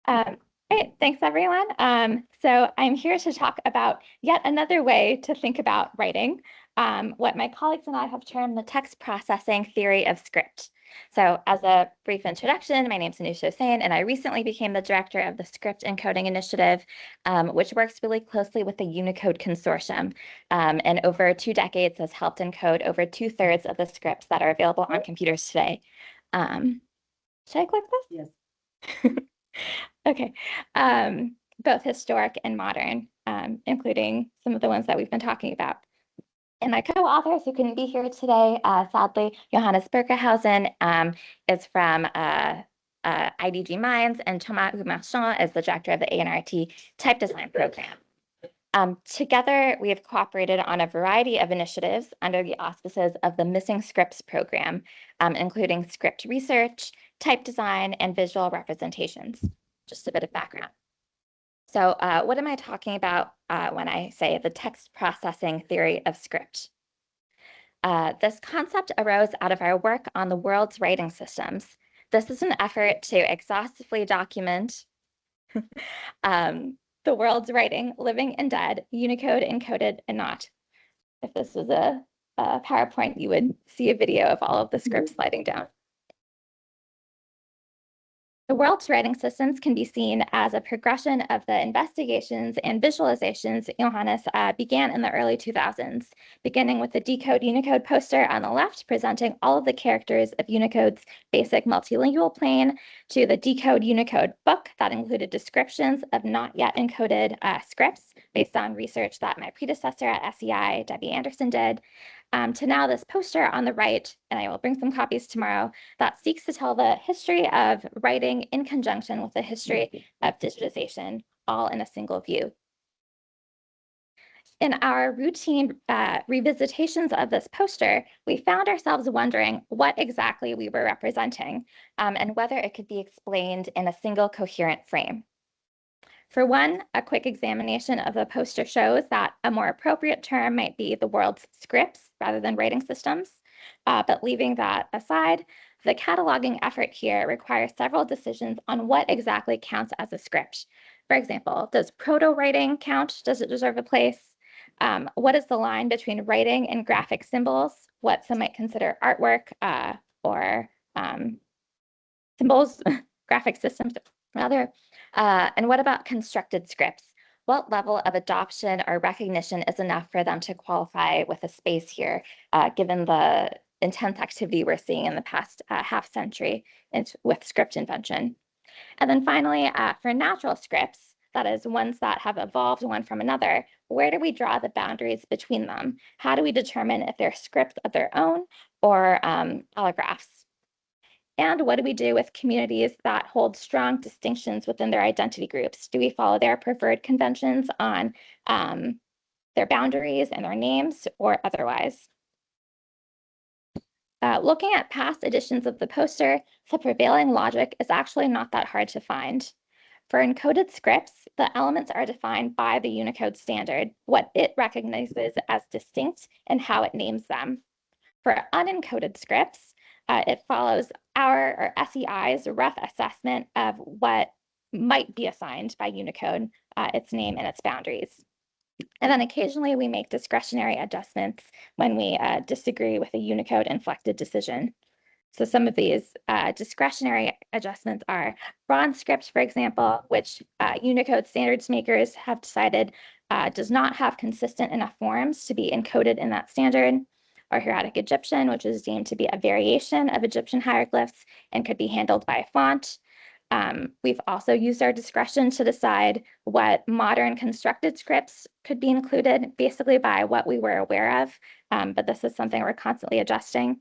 Great, thanks everyone. So I'm here to talk about yet another way to think about writing, what my colleagues and I have termed the text processing theory of script. So as a brief introduction, my name is Anushah Hossain, and I recently became the director of the Script Encoding Initiative, which works really closely with the Unicode Consortium, and over 2 decades has helped encode over 2/3 of the scripts that are available on computers today. Should I click this? Yes. Okay. Both historic and modern, including some of the ones that we've been talking about. And my co-authors who couldn't be here today, sadly, Johannes Berkehausen is from IDG Minds, and Thomas Marchand is the director of the ANRT Type Design Program. Together, we have cooperated on a variety of initiatives under the auspices of the Missing Scripts program, including script research, type design, and visual representations. Just a bit of background. So what am I talking about when I say the text processing theory of script? This concept arose out of our work on the world's writing systems. This is an effort to exhaustively document the world's writing, living and dead, Unicode, encoded, and not. If this was a PowerPoint, you would see a video of all of the scripts sliding down. The world's writing systems can be seen as a progression of the investigations and visualizations Johannes began in the early 2000s, beginning with the Decode Unicode poster on the left, presenting all of the characters of Unicode's basic multilingual plane, to the Decode Unicode book that included descriptions of not yet encoded scripts based on research that my predecessor at SEI, Debbie Anderson, did, to now this poster on the right, and I will bring some copies tomorrow, that seeks to tell the history of writing in conjunction with the history of digitization, all in a single view. In our routine revisitations of this poster, we found ourselves wondering what exactly we were representing, and whether it could be explained in a single coherent frame. For one, a quick examination of the poster shows that a more appropriate term might be the world's scripts rather than writing systems. But leaving that aside, the cataloging effort here requires several decisions on what exactly counts as a script. For example, does proto-writing count? Does it deserve a place? What is the line between writing and graphic symbols? What some might consider artwork or symbols, graphic systems, rather. And what about constructed scripts? What level of adoption or recognition is enough for them to qualify with a space here, given the intense activity we're seeing in the past half century with script invention? And then finally, for natural scripts, that is, ones that have evolved one from another, where do we draw the boundaries between them? How do we determine if they're scripts of their own or allographs? And what do we do with communities that hold strong distinctions within their identity groups? Do we follow their preferred conventions on their boundaries and their names or otherwise? Looking at past editions of the poster, the prevailing logic is actually not that hard to find. For encoded scripts, the elements are defined by the Unicode standard, what it recognizes as distinct and how it names them. For unencoded scripts, it follows our or SEI's rough assessment of what might be assigned by Unicode, its name and its boundaries. And then occasionally we make discretionary adjustments when we disagree with a Unicode inflected decision. So some of these discretionary adjustments are bronze script, for example, which Unicode standards makers have decided does not have consistent enough forms to be encoded in that standard, or hieratic Egyptian, which is deemed to be a variation of Egyptian hieroglyphs and could be handled by a font. We've also used our discretion to decide what modern constructed scripts could be included, basically by what we were aware of, but this is something we're constantly adjusting.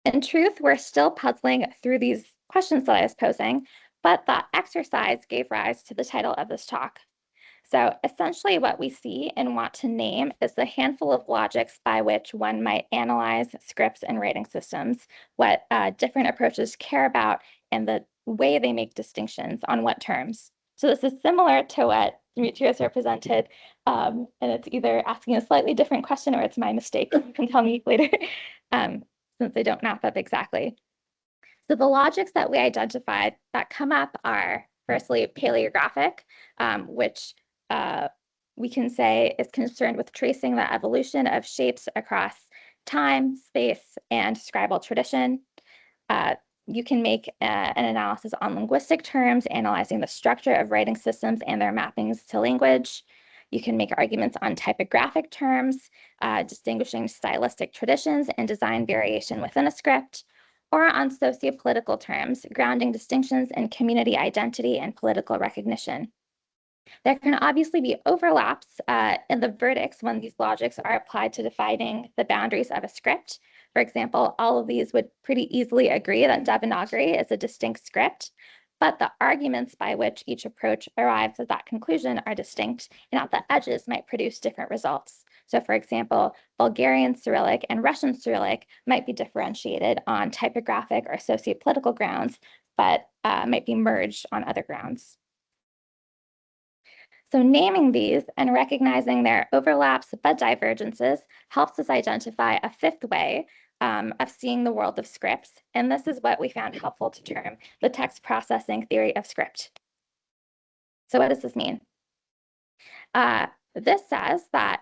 In truth, we're still puzzling through these questions that I was posing, but that exercise gave rise to the title of this talk. So essentially what we see and want to name is the handful of logics by which one might analyze scripts and writing systems, what different approaches care about, and the way they make distinctions on what terms. So this is similar to what Demetrios represented, and it's either asking a slightly different question or it's my mistake. You can tell me later, since they don't map up exactly. So the logics that we identified that come up are firstly paleographic, which we can say is concerned with tracing the evolution of shapes across time, space, and scribal tradition. You can make an analysis on linguistic terms, analyzing the structure of writing systems and their mappings to language. You can make arguments on typographic terms, distinguishing stylistic traditions and design variation within a script, or on sociopolitical terms, grounding distinctions in community identity and political recognition. There can obviously be overlaps in the verdicts when these logics are applied to defining the boundaries of a script. For example, all of these would pretty easily agree that Devanagari is a distinct script, but the arguments by which each approach arrives at that conclusion are distinct and at the edges might produce different results. So for example, Bulgarian Cyrillic and Russian Cyrillic might be differentiated on typographic or sociopolitical grounds, but might be merged on other grounds. So naming these and recognizing their overlaps but divergences helps us identify a fifth way of seeing the world of scripts. And this is what we found helpful to term the text processing theory of script. So what does this mean? This says that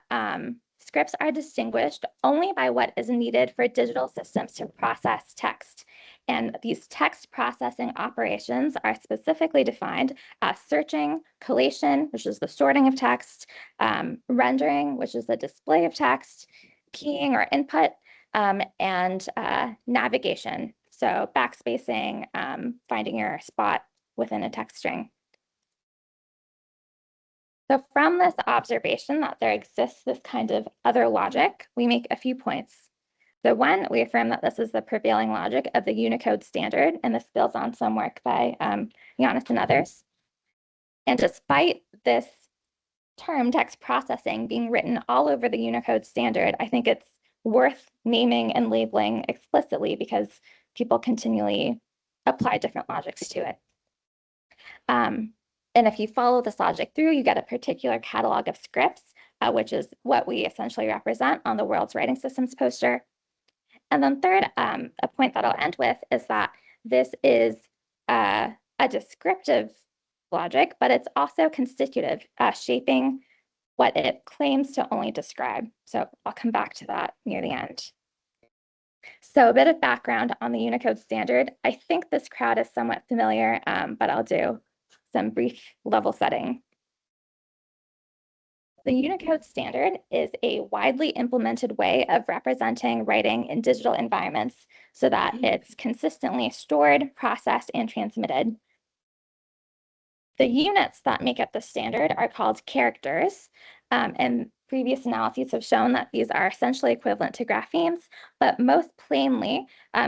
scripts are distinguished only by what is needed for digital systems to process text. And these text processing operations are specifically defined as searching, collation, which is the sorting of text, rendering, which is the display of text, keying or input, and navigation. So backspacing, finding your spot within a text string. So from this observation that there exists this kind of other logic, we make a few points. So one, we affirm that this is the prevailing logic of the Unicode standard, and this builds on some work by Giannis and others. And despite this term, text processing, being written all over the Unicode standard, I think it's worth naming and labeling explicitly because people continually apply different logics to it. And if you follow this logic through, you get a particular catalog of scripts, which is what we essentially represent on the World's Writing Systems poster. And then third, a point that I'll end with is that this is a descriptive logic, but it's also constitutive, shaping what it claims to only describe. So I'll come back to that near the end. So a bit of background on the Unicode standard. I think this crowd is somewhat familiar, but I'll do some brief level setting. The Unicode standard is a widely implemented way of representing writing in digital environments so that it's consistently stored, processed, and transmitted. The units that make up the standard are called characters, and previous analyses have shown that these are essentially equivalent to graphemes, but most plainly,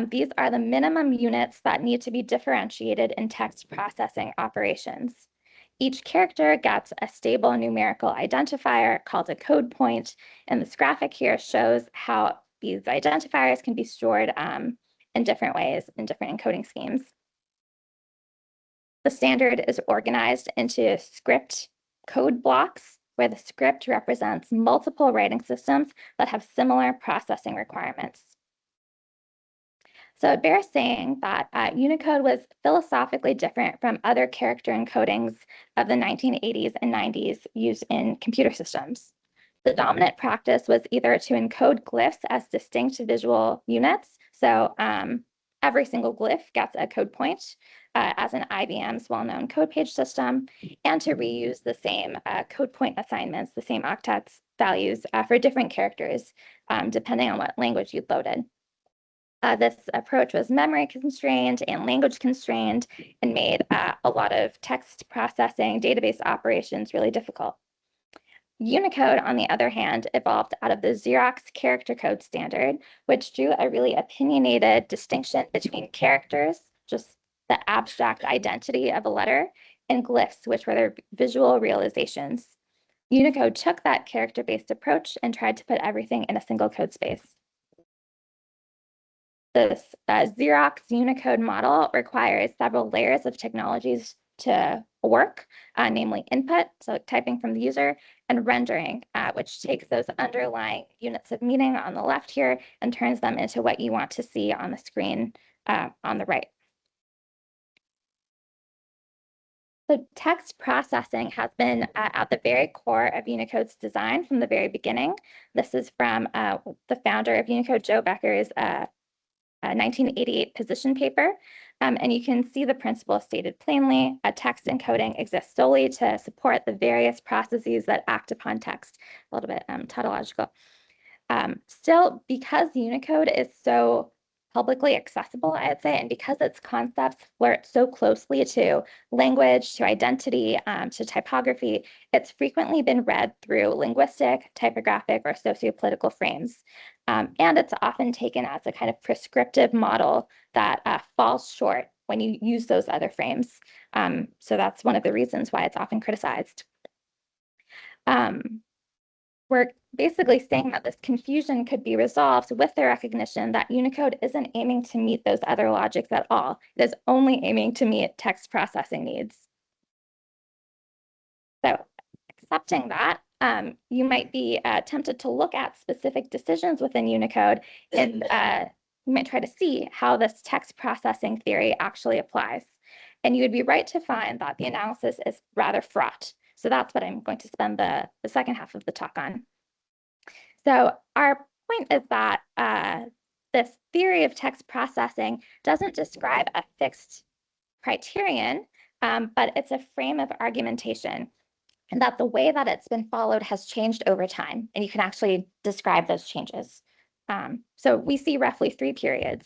these are the minimum units that need to be differentiated in text processing operations. Each character gets a stable numerical identifier called a code point, and this graphic here shows how these identifiers can be stored in different ways in different encoding schemes. The standard is organized into script code blocks, where the script represents multiple writing systems that have similar processing requirements. So it bears saying that Unicode was philosophically different from other character encodings of the 1980s and 90s used in computer systems. The dominant practice was either to encode glyphs as distinct visual units, so every single glyph gets a code point, as in IBM's well-known code page system, and to reuse the same code point assignments, the same octets values for different characters, depending on what language you loaded. This approach was memory constrained and language constrained and made a lot of text processing database operations really difficult. Unicode, on the other hand, evolved out of the Xerox character code standard, which drew a really opinionated distinction between characters, just the abstract identity of a letter, and glyphs, which were their visual realizations. Unicode took that character-based approach and tried to put everything in a single code space. This Xerox Unicode model requires several layers of technologies to work, namely input, so typing from the user, and rendering, which takes those underlying units of meaning on the left here and turns them into what you want to see on the screen on the right. So text processing has been at the very core of Unicode's design from the very beginning. This is from the founder of Unicode, Joe Becker's 1988 position paper. And you can see the principle stated plainly. Text encoding exists solely to support the various processes that act upon text. A little bit tautological. Still, because Unicode is so publicly accessible, I'd say, and because its concepts flirt so closely to language, to identity, to typography, it's frequently been read through linguistic, typographic, or sociopolitical frames. And it's often taken as a kind of prescriptive model that falls short when you use those other frames. So that's one of the reasons why it's often criticized. We're basically saying that this confusion could be resolved with the recognition that Unicode isn't aiming to meet those other logics at all. It is only aiming to meet text processing needs. So accepting that, you might be tempted to look at specific decisions within Unicode and you might try to see how this text processing theory actually applies. And you would be right to find that the analysis is rather fraught. So that's what I'm going to spend the second half of the talk on. So our point is that this theory of text processing doesn't describe a fixed criterion, but it's a frame of argumentation, and that the way that it's been followed has changed over time, and you can actually describe those changes. So we see roughly 3 periods.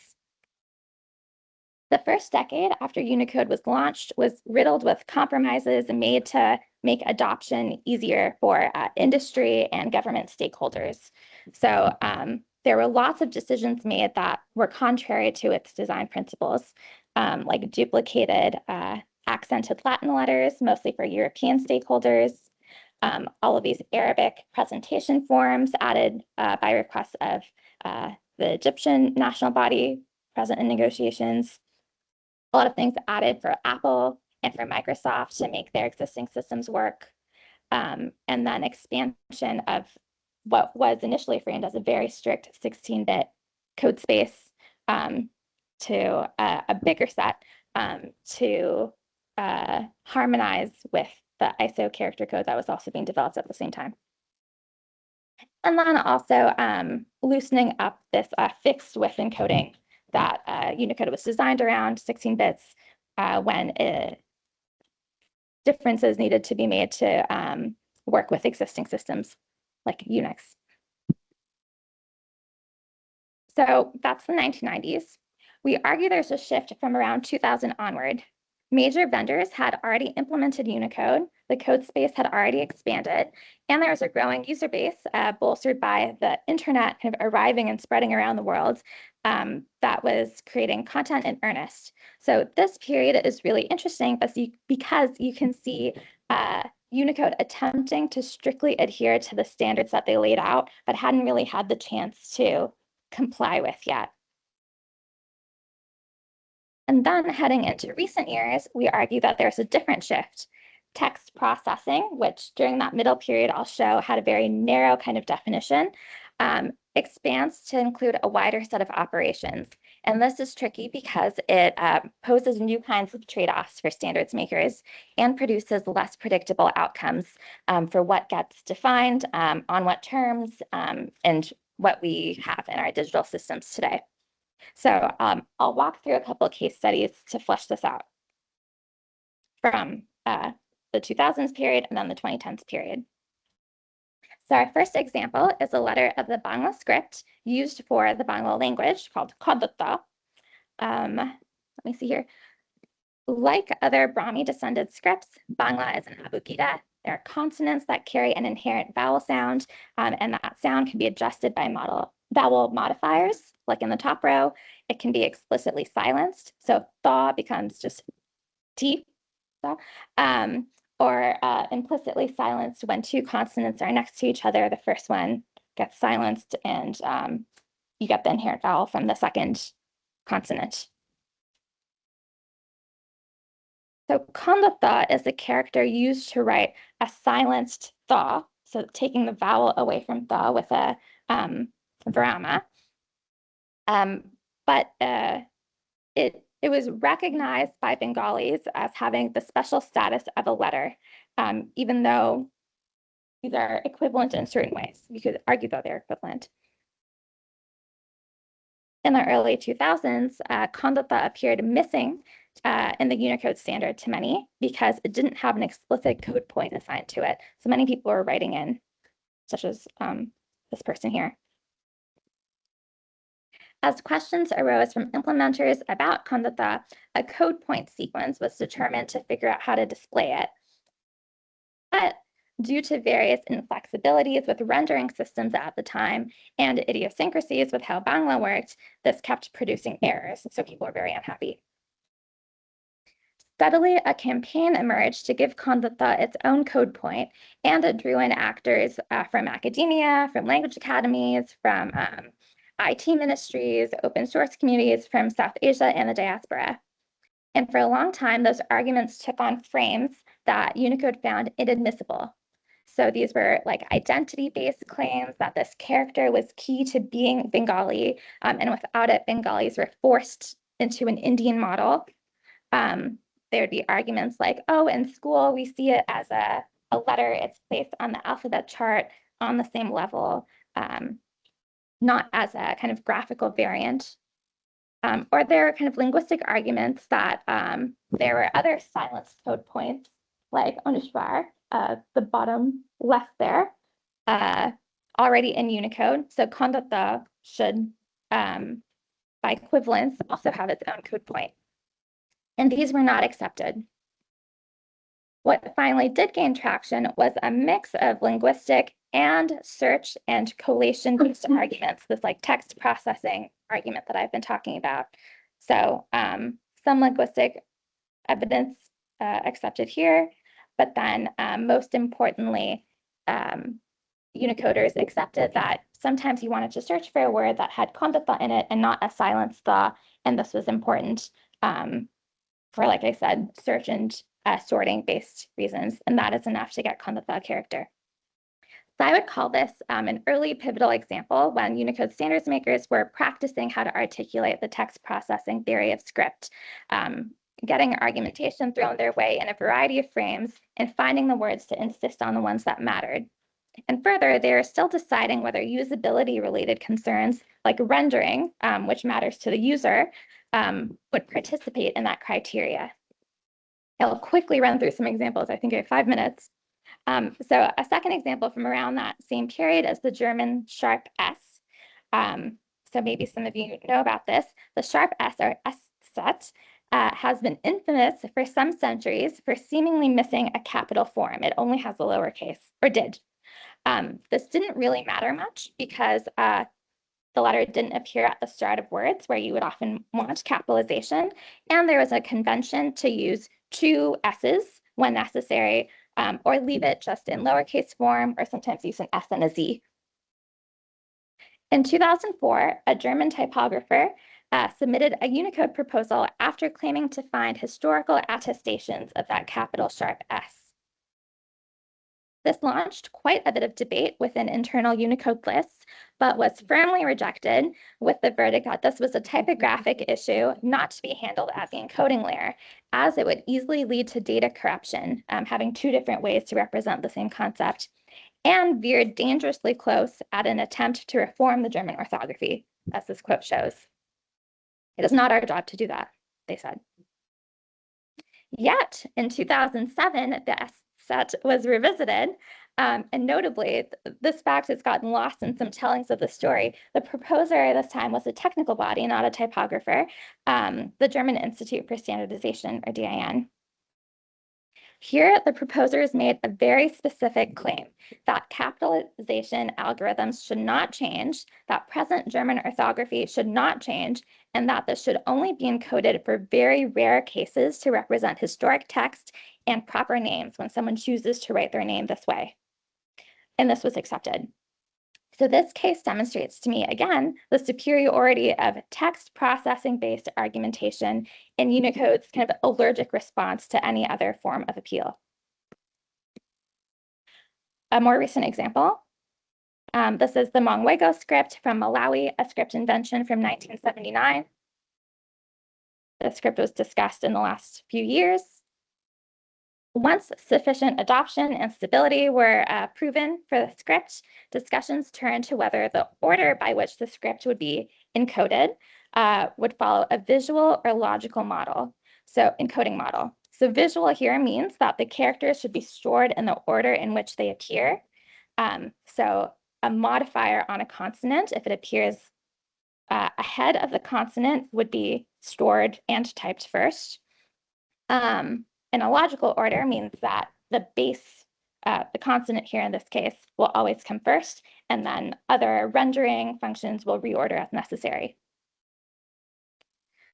The first decade after Unicode was launched was riddled with compromises made to make adoption easier for industry and government stakeholders. So there were lots of decisions made that were contrary to its design principles, like duplicated accented Latin letters, mostly for European stakeholders. All of these Arabic presentation forms added by request of the Egyptian national body present in negotiations. A lot of things added for Apple and for Microsoft to make their existing systems work. And then expansion of what was initially framed as a very strict 16-bit code space to a bigger set to harmonize with the ISO character code that was also being developed at the same time. And then also loosening up this fixed width encoding that Unicode was designed around 16 bits when differences needed to be made to work with existing systems like Unix. So that's the 1990s. We argue there's a shift from around 2000 onward. Major vendors had already implemented Unicode, the code space had already expanded, and there was a growing user base bolstered by the internet kind of arriving and spreading around the world that was creating content in earnest. So this period is really interesting because you can see Unicode attempting to strictly adhere to the standards that they laid out, but hadn't really had the chance to comply with yet. And then heading into recent years, we argue that there's a different shift. Text processing, which during that middle period I'll show had a very narrow kind of definition, expands to include a wider set of operations. And this is tricky because it poses new kinds of trade-offs for standards makers and produces less predictable outcomes for what gets defined, on what terms, and what we have in our digital systems today. So I'll walk through a couple of case studies to flesh this out from the 2000s period and then the 2010s period. So our first example is a letter of the Bangla script used for the Bangla language called Kodutta. Let me see here. Like other Brahmi-descended scripts, Bangla is an abugida. There are consonants that carry an inherent vowel sound, and that sound can be adjusted by vowel modifiers, like in the top row. It can be explicitly silenced, so tha becomes just t, or implicitly silenced when 2 consonants are next to each other. The first one gets silenced, and you get the inherent vowel from the second consonant. So kondatha is a character used to write a silenced tha, so taking the vowel away from tha with a virama. But it It was recognized by Bengalis as having the special status of a letter, even though these are equivalent in certain ways. You could argue that they're equivalent. In the early 2000s, Kondotha appeared missing in the Unicode standard to many because it didn't have an explicit code point assigned to it. So many people were writing in, such as this person here. As questions arose from implementers about Kondotha, a code point sequence was determined to figure out how to display it. But due to various inflexibilities with rendering systems at the time and idiosyncrasies with how Bangla worked, this kept producing errors, so people were very unhappy. Steadily, a campaign emerged to give Kondotha its own code point, and it drew in actors from academia, from language academies, from IT ministries, open source communities from South Asia and the diaspora. And for a long time, those arguments took on frames that Unicode found inadmissible. So these were like identity-based claims that this character was key to being Bengali, and without it, Bengalis were forced into an Indian model. There would be arguments like, oh, in school, we see it as a letter, it's placed on the alphabet chart on the same level, not as a kind of graphical variant. Or there are kind of linguistic arguments that there were other silence code points like Anushah, the bottom left there, already in Unicode. So Kondotha should, by equivalence, also have its own code point. And these were not accepted. What finally did gain traction was a mix of linguistic and search and collation-based arguments, this like text processing argument that I've been talking about. So some linguistic evidence accepted here, but then most importantly, Unicoders accepted that sometimes you wanted to search for a word that had Kondotha in it and not a silence tha, and this was important for, like I said, search and sorting-based reasons, and that is enough to get Kondotha character. So I would call this an early pivotal example when Unicode standards makers were practicing how to articulate the text processing theory of script, getting argumentation thrown their way in a variety of frames, and finding the words to insist on the ones that mattered. And further, they are still deciding whether usability-related concerns like rendering, which matters to the user, would participate in that criteria. I'll quickly run through some examples. I think I have 5 minutes. So a second example from around that same period is the German sharp S. So maybe some of you know about this. The sharp S, or S set, has been infamous for some centuries for seemingly missing a capital form. It only has a lowercase, or did. This didn't really matter much because the letter didn't appear at the start of words where you would often want capitalization. And there was a convention to use 2 S's when necessary, or leave it just in lowercase form, or sometimes use an S and a Z. In 2004, a German typographer submitted a Unicode proposal after claiming to find historical attestations of that capital sharp S. This launched quite a bit of debate within internal Unicode lists, but was firmly rejected with the verdict that this was a typographic issue not to be handled at the encoding layer, as it would easily lead to data corruption, having 2 different ways to represent the same concept, and veered dangerously close at an attempt to reform the German orthography, as this quote shows. It is not our job to do that, they said. Yet, in 2007, the S set was revisited, and notably, this fact has gotten lost in some tellings of the story. The proposer this time was a technical body, not a typographer, the German Institute for Standardization, or DIN. Here, the proposers made a very specific claim that capitalization algorithms should not change, that present German orthography should not change, and that this should only be encoded for very rare cases to represent historic text and proper names when someone chooses to write their name this way. And this was accepted. So this case demonstrates to me, again, the superiority of text processing-based argumentation in Unicode's kind of allergic response to any other form of appeal. A more recent example, this is the Mongwego script from Malawi, a script invention from 1979. the script was discussed in the last few years. Once sufficient adoption and stability were proven for the script, discussions turned to whether the order by which the script would be encoded would follow a visual or logical model. So encoding model. So visual here means that the characters should be stored in the order in which they appear. So a modifier on a consonant, if it appears ahead of the consonant, would be stored and typed first. In a logical order means that the base, the consonant here in this case, will always come first, and then other rendering functions will reorder as necessary.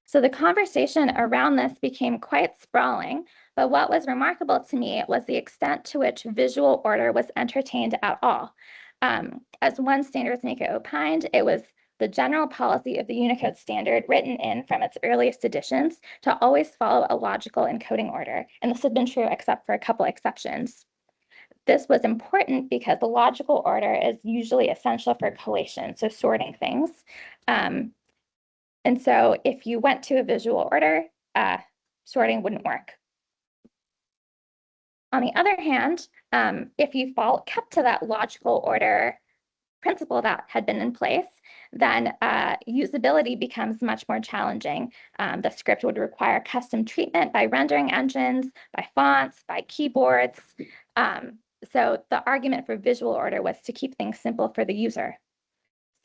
So the conversation around this became quite sprawling, but what was remarkable to me was the extent to which visual order was entertained at all. As one standards maker opined, it was the general policy of the Unicode standard written in from its earliest editions to always follow a logical encoding order. And this had been true except for a couple exceptions. This was important because the logical order is usually essential for collation, so sorting things. And so if you went to a visual order, sorting wouldn't work. On the other hand, if you kept to that logical order principle that had been in place, then usability becomes much more challenging. The script would require custom treatment by rendering engines, by fonts, by keyboards. So the argument for visual order was to keep things simple for the user.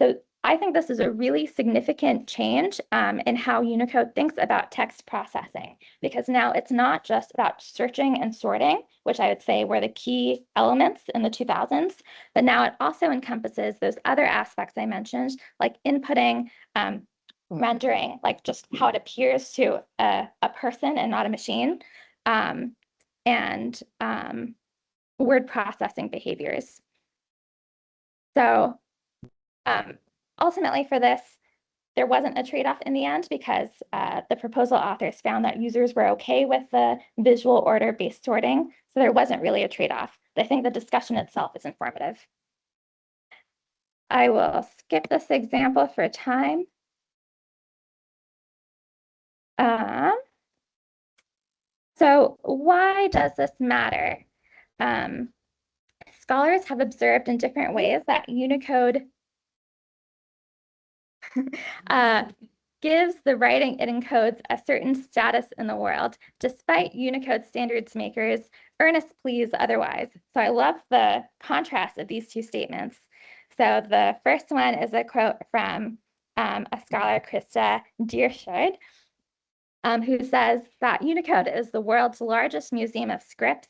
So I think this is a really significant change in how Unicode thinks about text processing, because now it's not just about searching and sorting, which I would say were the key elements in the 2000s, but now it also encompasses those other aspects I mentioned, like inputting, rendering, like just how it appears to a person and not a machine, and word processing behaviors. So ultimately for this, there wasn't a trade-off in the end because the proposal authors found that users were okay with the visual order-based sorting, so there wasn't really a trade-off. I think the discussion itself is informative. I will skip this example for time. So why does this matter? Scholars have observed in different ways that Unicode gives the writing it encodes a certain status in the world, despite Unicode standards makers' earnest pleas otherwise. So I love the contrast of these two statements. So the first one is a quote from a scholar, Krista Dierschild, who says that Unicode is the world's largest museum of scripts.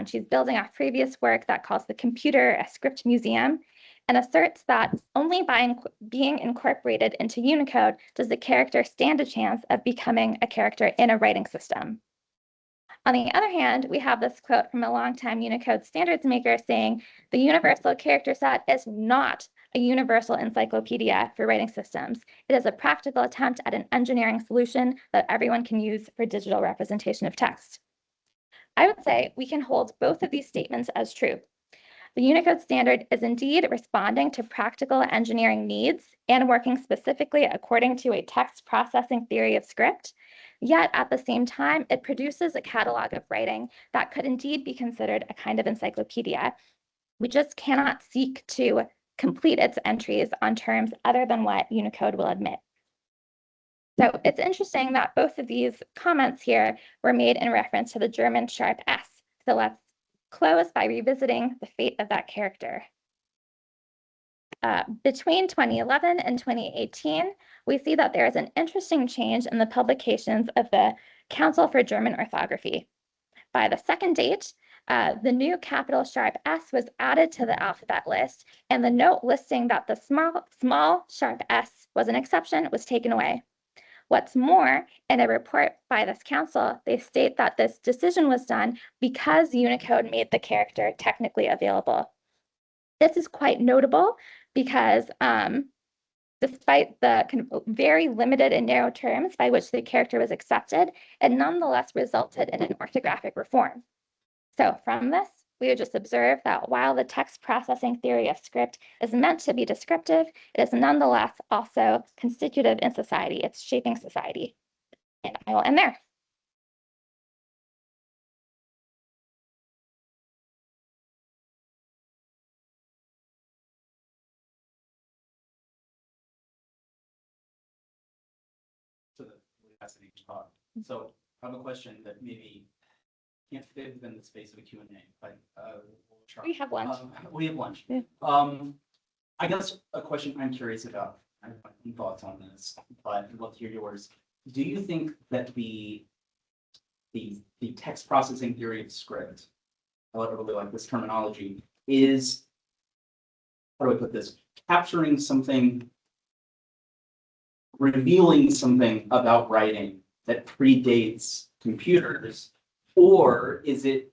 She's building off previous work that calls the computer a script museum, and asserts that only by being incorporated into Unicode does the character stand a chance of becoming a character in a writing system. On the other hand, we have this quote from a longtime Unicode standards maker saying, the universal character set is not a universal encyclopedia for writing systems. It is a practical attempt at an engineering solution that everyone can use for digital representation of text. I would say we can hold both of these statements as true. The Unicode standard is indeed responding to practical engineering needs and working specifically according to a text processing theory of script, yet at the same time, it produces a catalog of writing that could indeed be considered a kind of encyclopedia. We just cannot seek to complete its entries on terms other than what Unicode will admit. So it's interesting that both of these comments here were made in reference to the German sharp S. So let's close by revisiting the fate of that character. Between 2011 and 2018, we see that there is an interesting change in the publications of the Council for German Orthography. By the second date, the new capital sharp S was added to the alphabet list, and the note listing that the small sharp S was an exception was taken away. What's more, in a report by this council, they state that this decision was done because Unicode made the character technically available. This is quite notable because despite the kind of very limited and narrow terms by which the character was accepted, it nonetheless resulted in an orthographic reform. So from this, we would just observe that while the text processing theory of script is meant to be descriptive, it is nonetheless also constitutive in society. It's shaping society. And I will end there. To the capacity talk. So I have a question that maybe can't fit within the space of a Q&A, but we'll try. We have lunch. We have lunch. Yeah. I guess a question I'm curious about, I have my own thoughts on this, but I'd love to hear yours. Do you think that the text processing theory of script, I really like this terminology, is, how do I put this, capturing something, revealing something about writing that predates computers, or is it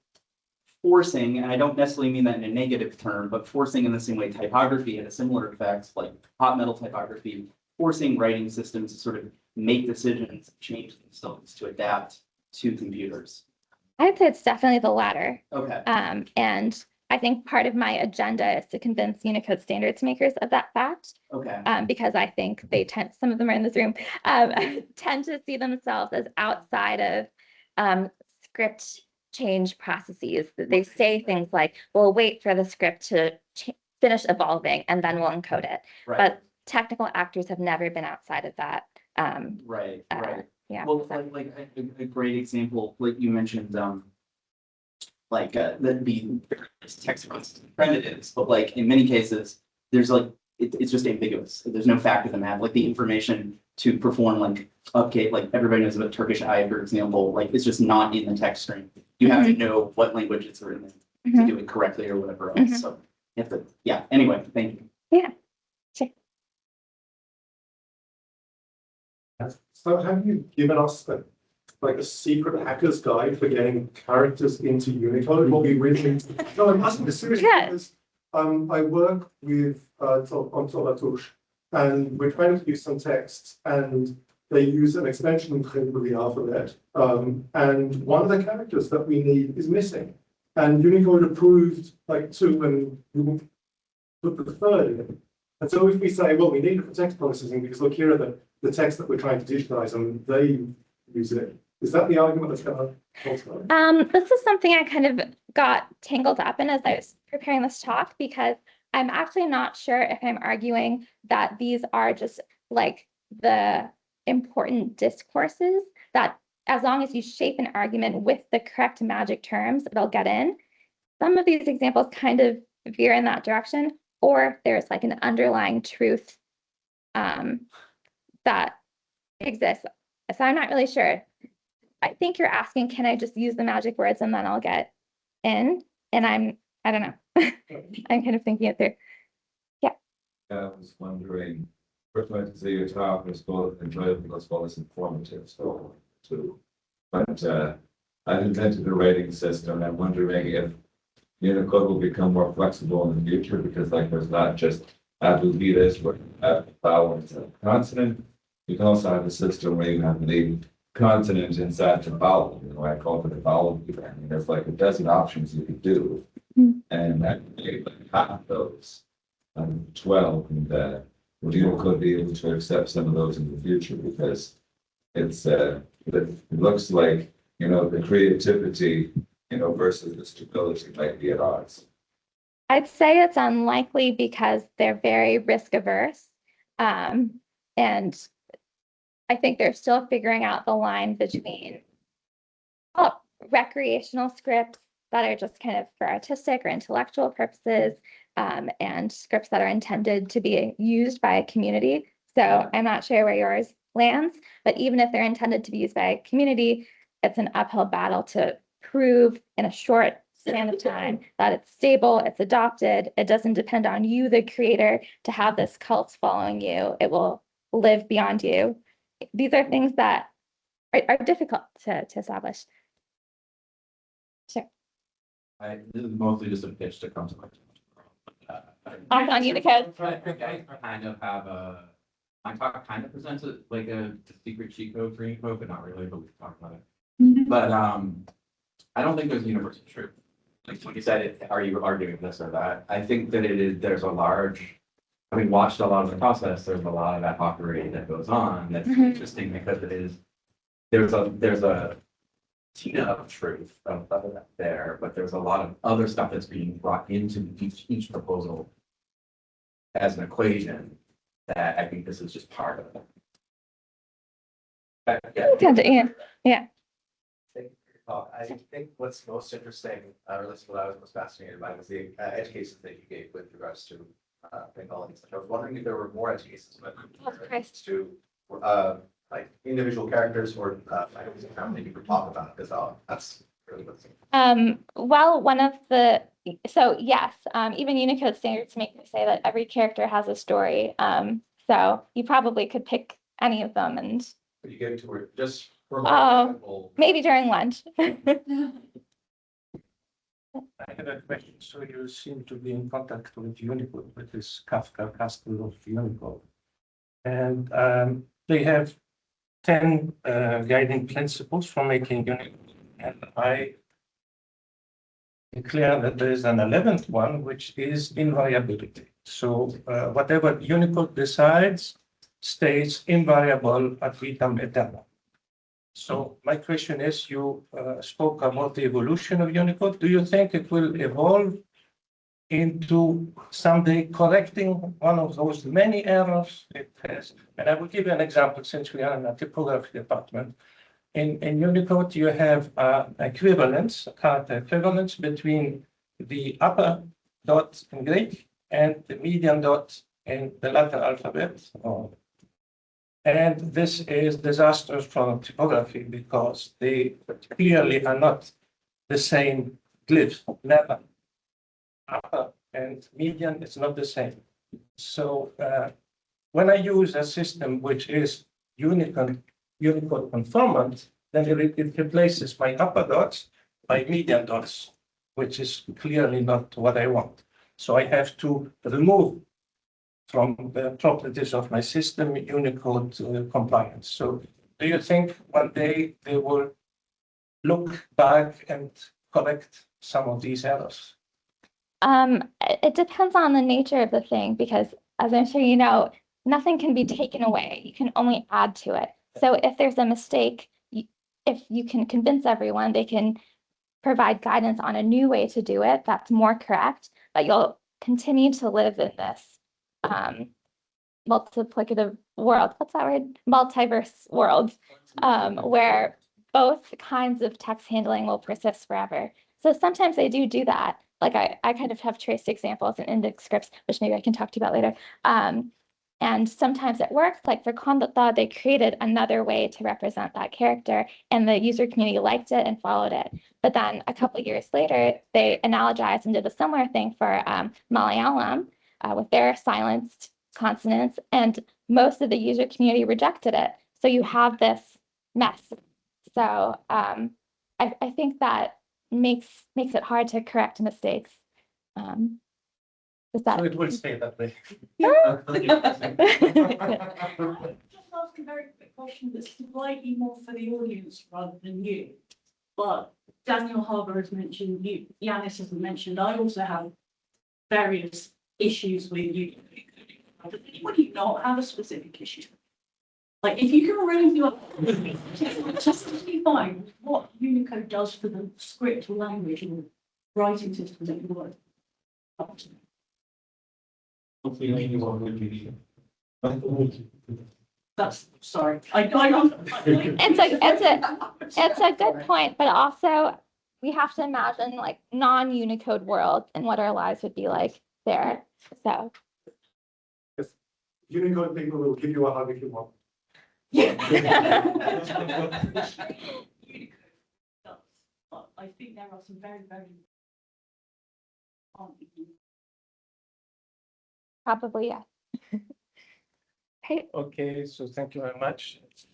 forcing, and I don't necessarily mean that in a negative term, but forcing in the same way typography had a similar effect, like hot metal typography, forcing writing systems to sort of make decisions, change themselves to adapt to computers? I'd say it's definitely the latter. Okay. And I think part of my agenda is to convince Unicode standards makers of that fact. Okay. Because I think they tend, some of them are in this room, tend to see themselves as outside of script change processes. They say things like, we'll wait for the script to finish evolving and then we'll encode it. Right. But technical actors have never been outside of that. Right. Yeah. Well, like a great example, like you mentioned, the text primitives, but like in many cases, there's like it's just ambiguous. There's no fact of the matter. Like the information to perform like update, like everybody knows about Turkish eye, for example, like it's just not in the text string. You have to know what language it's written in to do it correctly or whatever else. So you have to, yeah. Anyway, thank you. Yeah. Sure. So have you given us like a secret hacker's guide for getting characters into Unicode? What we really no, I'm asking this seriously because I work with on Tolatouche, and we're trying to do some text, and they use an extension code with the alphabet, and one of the characters that we need is missing, and Unicode approved like two, and we put the third in. And so if we say, well, we need it for text processing because look, here are the text that we're trying to digitize, and they use it. Is that the argument that's going to This is something I kind of got tangled up in as I was preparing this talk, because I'm actually not sure if I'm arguing that these are just like the important discourses that as long as you shape an argument with the correct magic terms, it'll get in. Some of these examples kind of veer in that direction, or there's like an underlying truth that exists. So I'm not really sure. I think you're asking, can I just use the magic words and then I'll get in? And I don't know. I'm kind of thinking it through. Yeah. I was wondering, first of all, to say your talk was both enjoyable as well as informative. So, but I've invented a rating system. I'm wondering if Unicode will become more flexible in the future, because like there's not just add will be this, where add vowel instead of consonant. You can also have a system where you have the consonant inside the vowel. You know, I call it the vowel. I mean, there's like a dozen options you could do, and I made like half those. 12, and would Unicode be able to accept some of those in the future, because it's it looks like, you know, the creativity, you know, versus the stability might be at odds. I'd say it's unlikely because they're very risk averse. And I think they're still figuring out the line between recreational scripts that are just kind of for artistic or intellectual purposes, and scripts that are intended to be used by a community. So I'm not sure where yours lands, but even if they're intended to be used by a community, it's an uphill battle to prove in a short span of time that it's stable, it's adopted, it doesn't depend on you, the creator, to have this cult following you. It will live beyond you. These are things that are difficult to establish. Sure. This is mostly just a pitch to come to my. On Unicode. I think I kind of have my talk kind of presents it like a secret cheat code for Unicode, but not really, but we can talk about it. But I don't think there's universal truth. Like when you said, are you arguing this or that? I think that there's a large, having watched a lot of the process, there's a lot of adhocery that goes on that's interesting because it is there's a tina of truth of that there, but there's a lot of other stuff that's being brought into each proposal as an equation that I think this is just part of it. Yeah. Thank you for your talk. I think what's most interesting, or at least what I was most fascinated by, was the edge cases that you gave with regards to technology. I was wondering if there were more edge cases with regards to like individual characters or items that you could talk about, because that's really what's. Well, one of the, so yes, even Unicode standards make me say that every character has a story. So you probably could pick any of them and You get to it just for Oh. maybe during lunch. I have a question. So you seem to be in contact with Unicode, with this Kafka Castle of Unicode. And they have 10 guiding principles for making Unicode. And I declare that there is an 11th one, which is invariability. So whatever Unicode decides stays invariable ad vitam aeternam. So my question is, you spoke about the evolution of Unicode. Do you think it will evolve into someday correcting one of those many errors it has? And I will give you an example, since we are in a typography department. In Unicode, you have equivalence, a character equivalence between the upper dot in Greek and the median dot in the Latin alphabet. And this is disastrous from typography because they clearly are not the same glyphs. Never. Upper and median is not the same. So when I use a system which is Unicode conformant, then it replaces my upper dots by median dots, which is clearly not what I want. So I have to remove from the properties of my system Unicode compliance. So do you think one day they will look back and correct some of these errors? It depends on the nature of the thing, because as I'm sure you know, nothing can be taken away. You can only add to it. So if there's a mistake, if you can convince everyone, they can provide guidance on a new way to do it that's more correct, but you'll continue to live in this multiplicative world. What's that word? Multiverse world, where both kinds of text handling will persist forever. So sometimes they do that. Like I kind of have traced examples in index scripts, which maybe I can talk to you about later. And sometimes it works. Like for Conduct Law, they created another way to represent that character, and the user community liked it and followed it. But then a couple of years later, they analogized and did a similar thing for Malayalam with their silenced consonants, and most of the user community rejected it. So you have this mess. So I think that makes it hard to correct mistakes. So it will stay that way. Just ask a very quick question that's slightly more for the audience rather than you. But Daniel Harbour has mentioned you, Yanis has mentioned, I also have various issues with you. Does anybody not have a specific issue? Like if you can really do it, just to be fine with what Unicode does for the script or language or writing system that you work. That's sorry. I don't. It's a good point, but also we have to imagine like non-Unicode world and what our lives would be like there. So Unicode people will give you a hug if you want. Unicode does, but I think there are some very, very probably, yeah. Okay. Okay, so thank you very much.